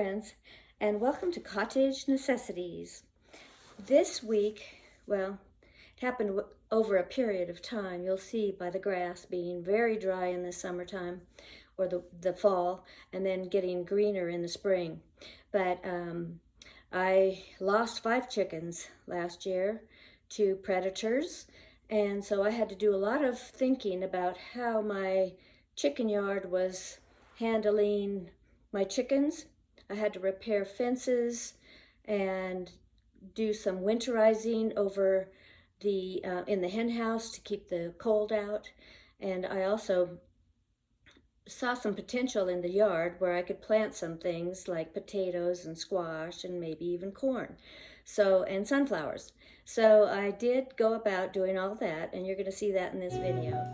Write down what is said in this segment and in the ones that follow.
friends, and welcome to Cottage Necessities. This week, well, it happened over a period of time. You'll see by the grass being very dry in the summertime or the fall, and then getting greener in the spring. But I lost 5 chickens last year to predators, and so I had to do a lot of thinking about how my chicken yard was handling my chickens. I had to repair fences and do some winterizing over the in the hen house to keep the cold out. And I also saw some potential in the yard where I could plant some things like potatoes and squash and maybe even corn, and sunflowers. So I did go about doing all that, and you're going to see that in this video.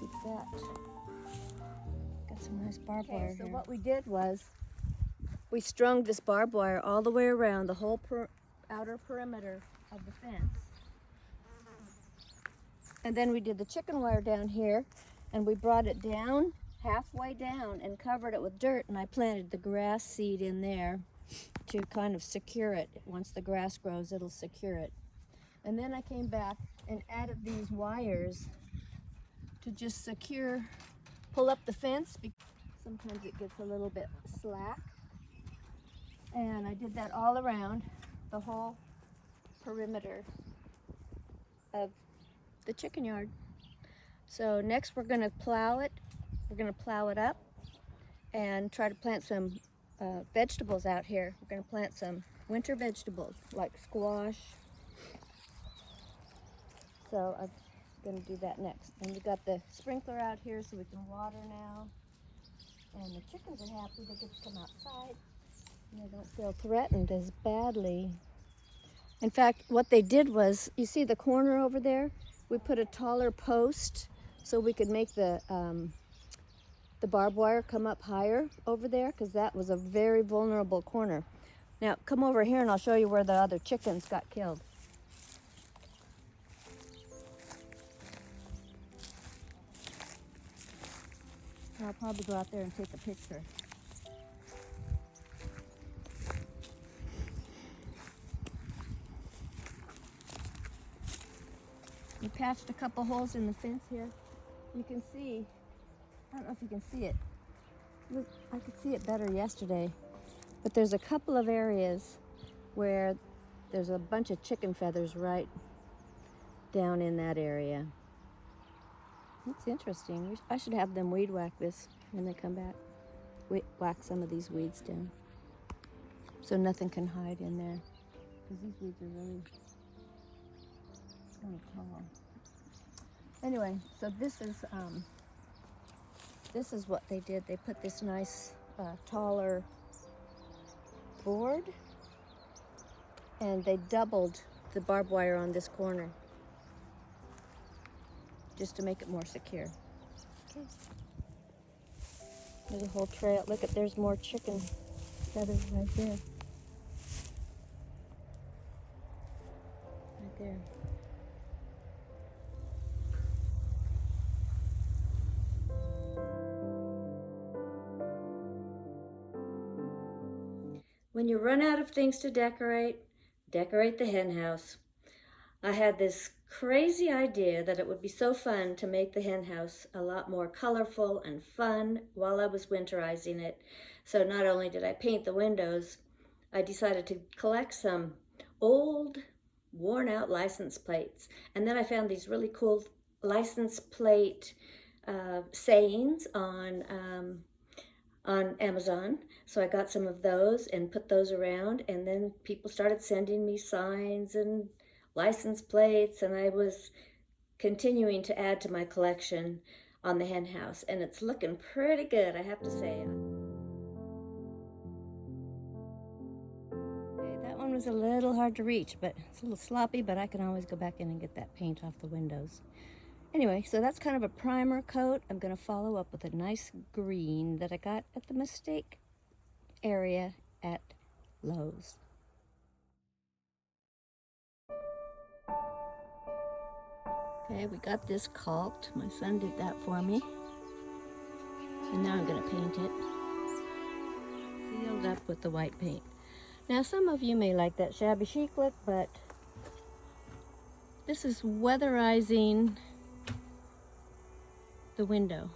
Keep that. Got some nice barbed wire here. So what we did was we strung this barbed wire all the way around the whole outer perimeter of the fence. And then we did the chicken wire down here, and we brought it down, halfway down, and covered it with dirt, and I planted the grass seed in there to kind of secure it. Once the grass grows, it'll secure it. And then I came back and added these wires to just pull up the fence, because sometimes it gets a little bit slack. And I did that all around the whole perimeter of the chicken yard. So next we're going to plow it. We're going to plow it up and try to plant some vegetables out here. We're going to plant some winter vegetables like squash. So I'm going to do that next. And we got the sprinkler out here so we can water now. And the chickens are happy they get to come outside and they don't feel threatened as badly. In fact, what they did was, you see the corner over there? We put a taller post so we could make the barbed wire come up higher over there, because that was a very vulnerable corner. Now come over here and I'll show you where the other chickens got killed. I'll probably go out there and take a picture. We patched a couple holes in the fence here. You can see, I don't know if you can see it. I could see it better yesterday. But there's a couple of areas where there's a bunch of chicken feathers right down in that area. It's interesting. I should have them weed whack this when they come back. Whack some of these weeds down so nothing can hide in there, because these weeds are really kind of tall. Anyway, so this is what they did. They put this nice taller board, and they doubled the barbed wire on this corner, just to make it more secure. Okay. There's a whole trail. Look at, there's more chicken feathers right there. Right there. When you run out of things to decorate, decorate the hen house. I had this crazy idea that it would be so fun to make the hen house a lot more colorful and fun while I was winterizing it. So not only did I paint the windows, I decided to collect some old, worn out license plates. And then I found these really cool license plate sayings on Amazon. So I got some of those and put those around, and then people started sending me signs and license plates, and I was continuing to add to my collection on the hen house, and it's looking pretty good, I have to say. Okay, that one was a little hard to reach, but it's a little sloppy, but I can always go back in and get that paint off the windows. Anyway, so that's kind of a primer coat. I'm going to follow up with a nice green that I got at the mistake area at Lowe's. Okay, we got this caulked. My son did that for me. And now I'm going to paint it. Sealed up with the white paint. Now some of you may like that shabby chic look, but this is weatherizing the window.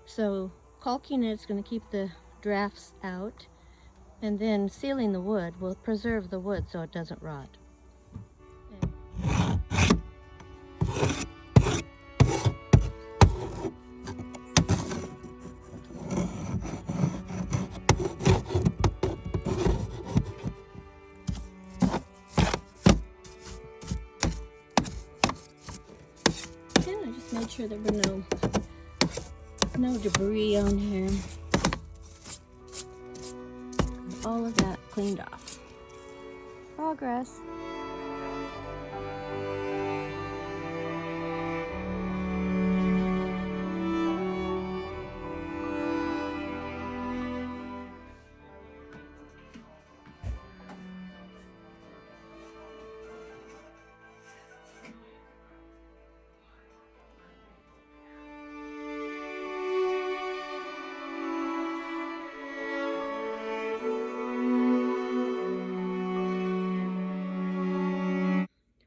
So caulking it's going to keep the drafts out, and then sealing the wood will preserve the wood so it doesn't rot. Again, I just made sure there were no debris on here. All of that cleaned off. Progress.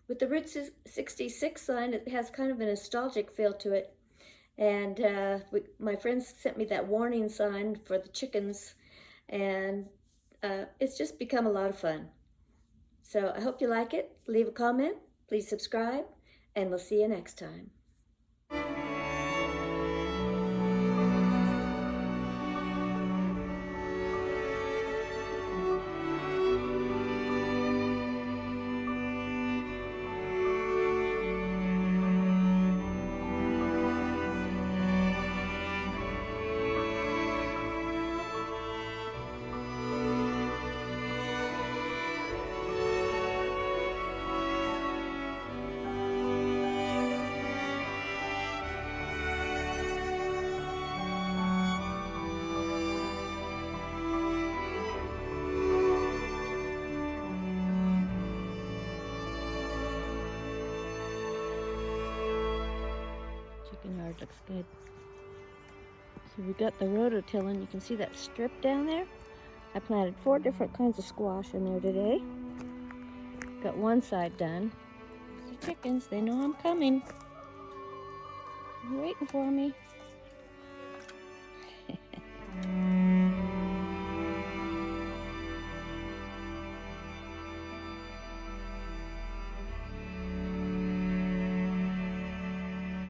With the Route 66 sign, it has kind of a nostalgic feel to it. And my friends sent me that warning sign for the chickens, and it's just become a lot of fun. So I hope you like it. Leave a comment, please subscribe, and we'll see you next time. Chicken yard looks good. So we got the rototiller. You can see that strip down there. I planted 4 different kinds of squash in there today. Got one side done. The chickens, they know I'm coming. They're waiting for me.